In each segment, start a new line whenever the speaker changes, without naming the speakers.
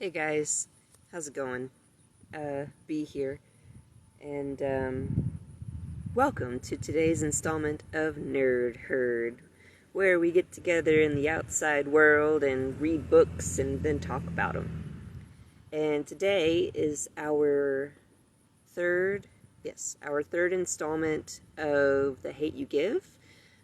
Hey guys, how's it going? B here, and welcome to today's installment of Nerd Herd, where we get together in the outside world and read books and then talk about them. And today is our third installment of The Hate You Give,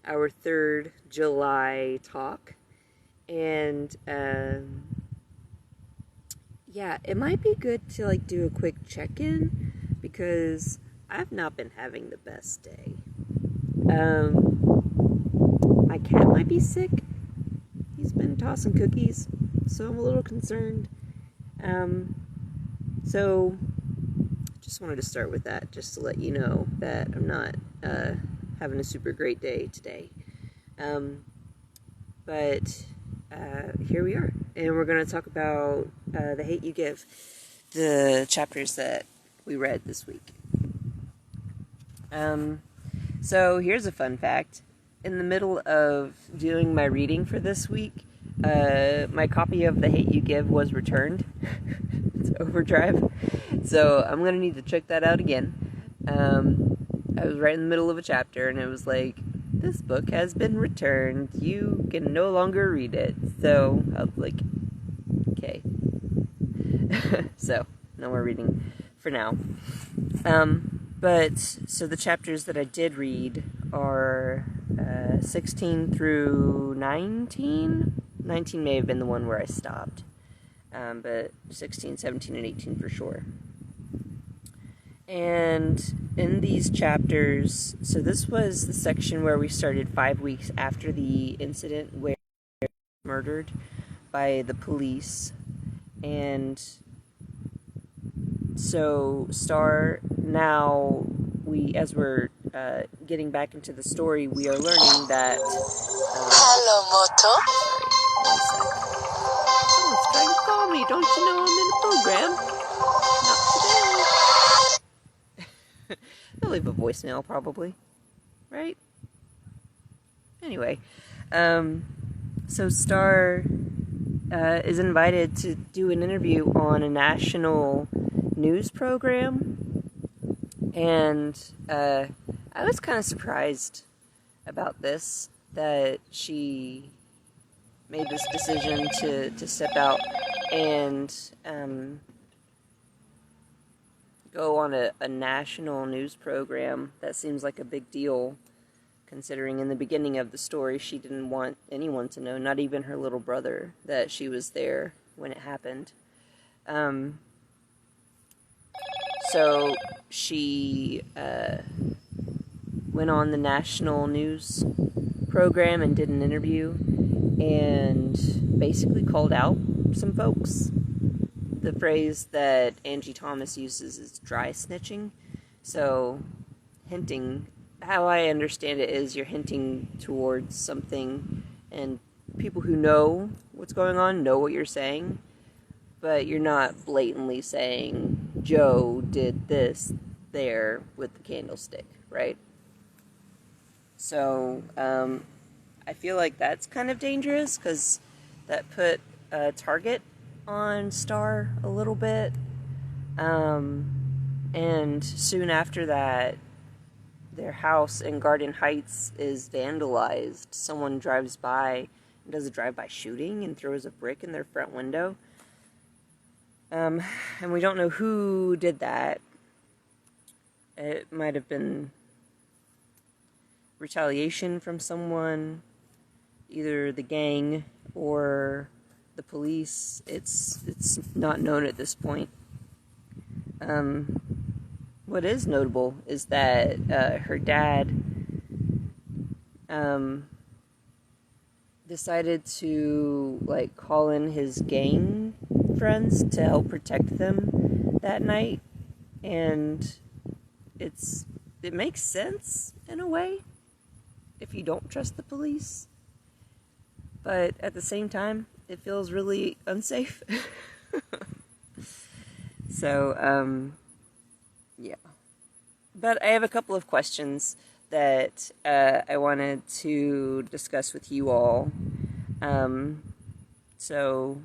our third July talk, and yeah, it might be good to do a quick check-in because I've not been having the best day. My cat might be sick. He's been tossing cookies, so I'm a little concerned. So just wanted to start with that, just to let you know that I'm not having a super great day today. But here we are, and we're going to talk about The Hate You Give, the chapters that we read this week. So here's a fun fact. In the middle of doing my reading for this week, my copy of The Hate You Give was returned to Overdrive, so I'm going to need to check that out again. I was right in the middle of a chapter, and it was like, this book has been returned. You can no longer read it. So I was like, okay. So no more reading for now. But so the chapters that I did read are 16 through 19. 19 may have been the one where I stopped. But 16, 17, and 18 for sure. And in these chapters, so this was the section where we started 5 weeks after the incident where he was murdered by the police. And so Star, now as we're getting back into the story, we are learning that
Hello, Moto.
Sorry, 1 sec. Someone's trying to call me. Don't you know I'm in a program? Not today. They'll leave a voicemail, probably. Right? Anyway. So Star is invited to do an interview on a national news program. And I was kind of surprised about this, that she made this decision to step out and go on a national news program. That seems like a big deal, considering in the beginning of the story she didn't want anyone to know, not even her little brother, that she was there when it happened. So she went on the national news program and did an interview and basically called out some folks. The phrase that Angie Thomas uses is dry snitching. So, hinting, how I understand it is you're hinting towards something, and people who know what's going on know what you're saying, but you're not blatantly saying, Joe did this there with the candlestick, right? So, I feel like that's kind of dangerous, because that put a target on Star a little bit, and soon after that, their house in Garden Heights is vandalized. Someone drives by and does a drive-by shooting and throws a brick in their front window, and we don't know who did that. It might have been retaliation from someone, either the gang or the police. It's not known at this point. What is notable is that her dad decided to call in his gang friends to help protect them that night, and it makes sense in a way if you don't trust the police, but at the same time it feels really unsafe. So, yeah. But I have a couple of questions that I wanted to discuss with you all. So,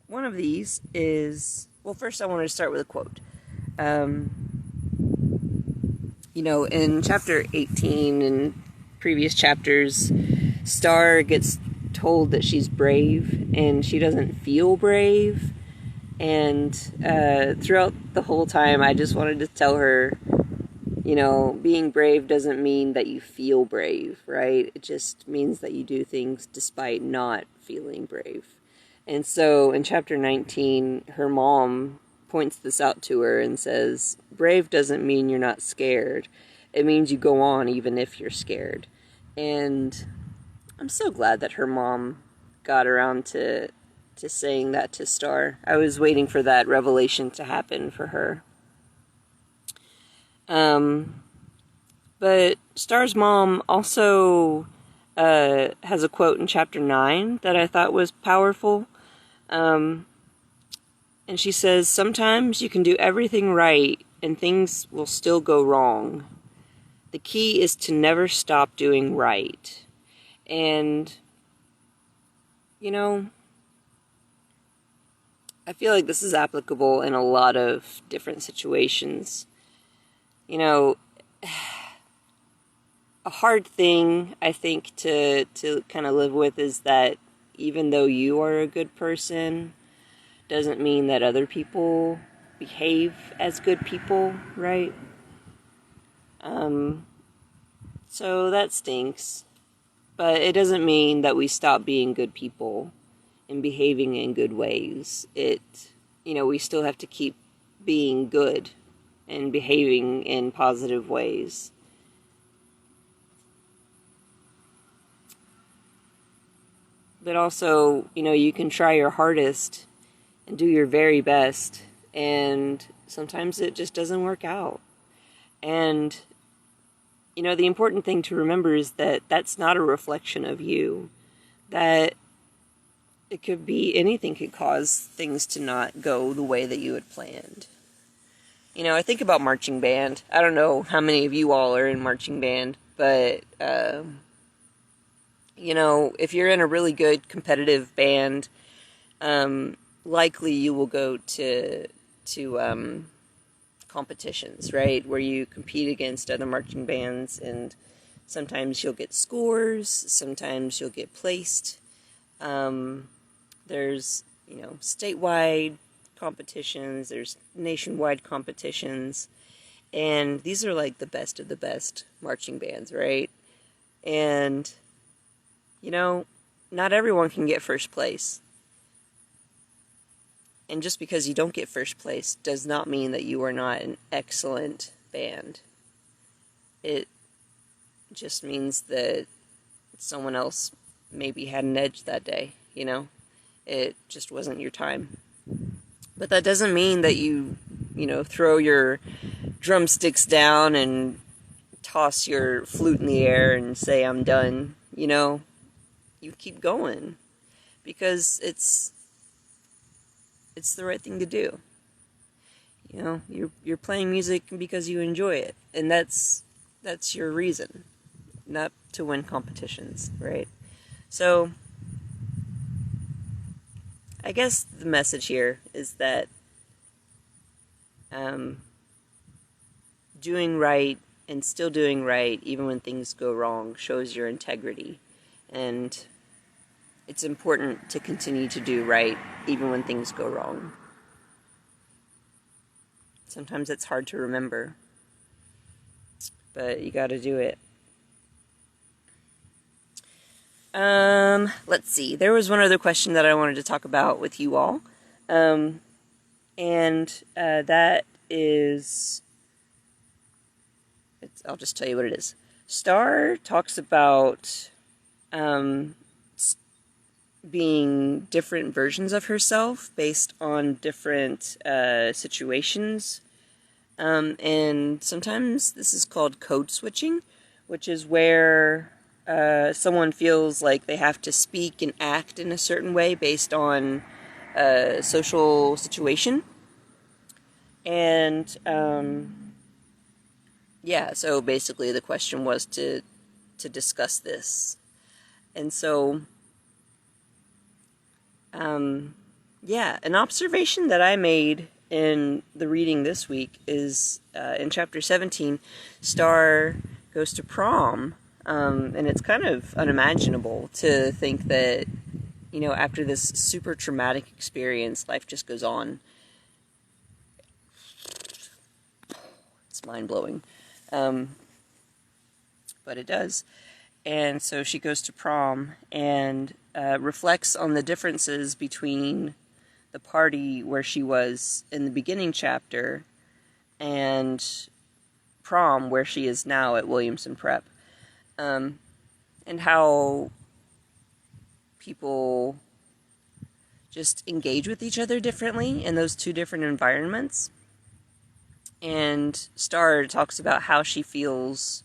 one of these is, well, first I wanted to start with a quote. In chapter 18 and previous chapters, Star gets told that she's brave, and she doesn't feel brave. And throughout the whole time, I just wanted to tell her, being brave doesn't mean that you feel brave, right? It just means that you do things despite not feeling brave. And so in chapter 19, her mom points this out to her and says, brave doesn't mean you're not scared. It means you go on even if you're scared. And I'm so glad that her mom got around to saying that to Star. I was waiting for that revelation to happen for her. But Star's mom also has a quote in chapter 9 that I thought was powerful. And she says, sometimes you can do everything right and things will still go wrong. The key is to never stop doing right. And, I feel like this is applicable in a lot of different situations. A hard thing, I think, to kind of live with is that even though you are a good person, doesn't mean that other people behave as good people, right? So that stinks. But it doesn't mean that we stop being good people and behaving in good ways. We still have to keep being good and behaving in positive ways. But also, you can try your hardest and do your very best, and sometimes it just doesn't work out. And, the important thing to remember is that that's not a reflection of you. That it could be, anything could cause things to not go the way that you had planned. I think about marching band. I don't know how many of you all are in marching band, but, if you're in a really good competitive band, likely you will go to competitions, right, where you compete against other marching bands, and sometimes you'll get scores, sometimes you'll get placed. There's, statewide competitions, there's nationwide competitions, and these are like the best of the best marching bands, right? And, not everyone can get first place. And just because you don't get first place does not mean that you are not an excellent band. It just means that someone else maybe had an edge that day, It just wasn't your time. But that doesn't mean that you throw your drumsticks down and toss your flute in the air and say, I'm done. You keep going. Because it's the right thing to do. You're playing music because you enjoy it, and that's your reason, not to win competitions, right? So I guess the message here is that doing right and still doing right even when things go wrong shows your integrity, and it's important to continue to do right even when things go wrong. Sometimes it's hard to remember, but you gotta do it. Let's see. There was one other question that I wanted to talk about with you all. And that is... I'll just tell you what it is. Star talks about being different versions of herself based on different situations. And sometimes this is called code switching, which is where someone feels like they have to speak and act in a certain way based on a social situation. And so basically the question was to discuss this. And so Yeah, an observation that I made in the reading this week is in chapter 17, Star goes to prom, and it's kind of unimaginable to think that, you know, after this super traumatic experience, life just goes on. It's mind-blowing. But it does. And so she goes to prom and reflects on the differences between the party where she was in the beginning chapter and prom where she is now at Williamson Prep. And how people just engage with each other differently in those two different environments. And Star talks about how she feels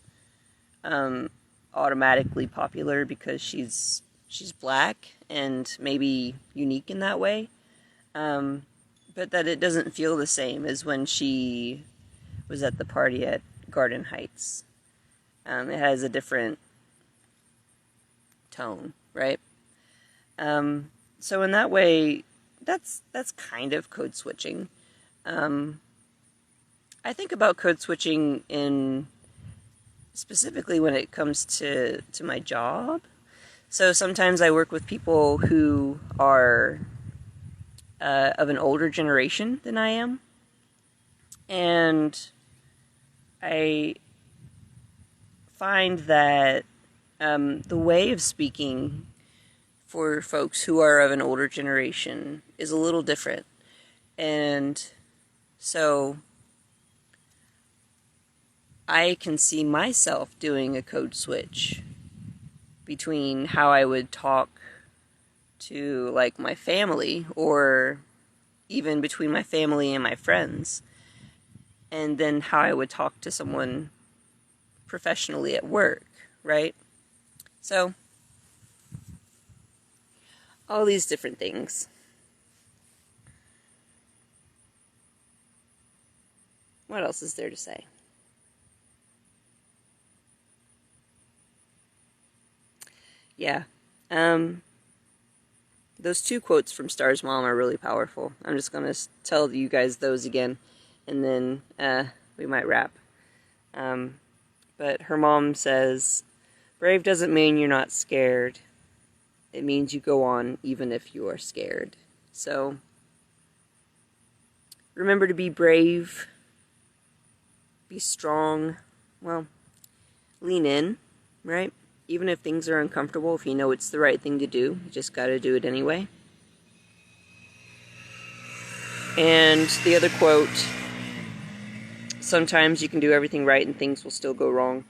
automatically popular because she's black and maybe unique in that way, but that it doesn't feel the same as when she was at the party at Garden Heights. It has a different tone, right? So in that way, that's kind of code switching. I think about code switching in specifically when it comes to my job. So sometimes I work with people who are of an older generation than I am, and I find that the way of speaking for folks who are of an older generation is a little different. And so I can see myself doing a code switch between how I would talk to, like, my family, or even between my family and my friends, and then how I would talk to someone professionally at work, right? So, all these different things. What else is there to say? Yeah. Those two quotes from Star's mom are really powerful. I'm just going to tell you guys those again, and then we might wrap. But her mom says, "Brave doesn't mean you're not scared. It means you go on even if you are scared." So, remember to be brave, be strong, well, lean in, right? Even if things are uncomfortable, if you know it's the right thing to do, you just gotta do it anyway. And the other quote, sometimes you can do everything right and things will still go wrong.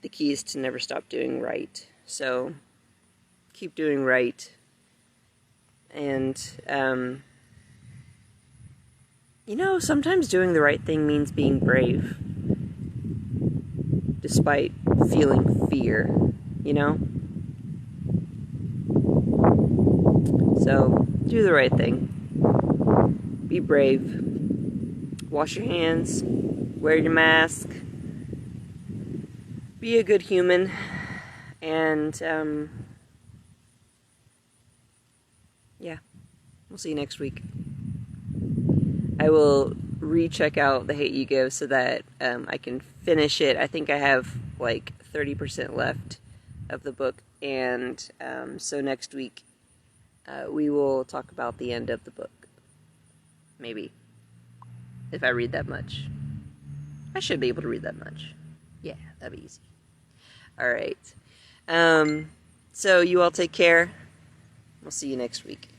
The key is to never stop doing right. So, keep doing right. And, you know, sometimes doing the right thing means being brave, despite feeling fear, you know? So, do the right thing. Be brave. Wash your hands. Wear your mask. Be a good human. And, yeah. We'll see you next week. I will recheck out The Hate You Give so that I can finish it. I think I have like 30% left of the book, and so next week we will talk about the end of the book. Maybe. If I read that much. I should be able to read that much. Yeah, that'd be easy. Alright. So you all take care. We'll see you next week.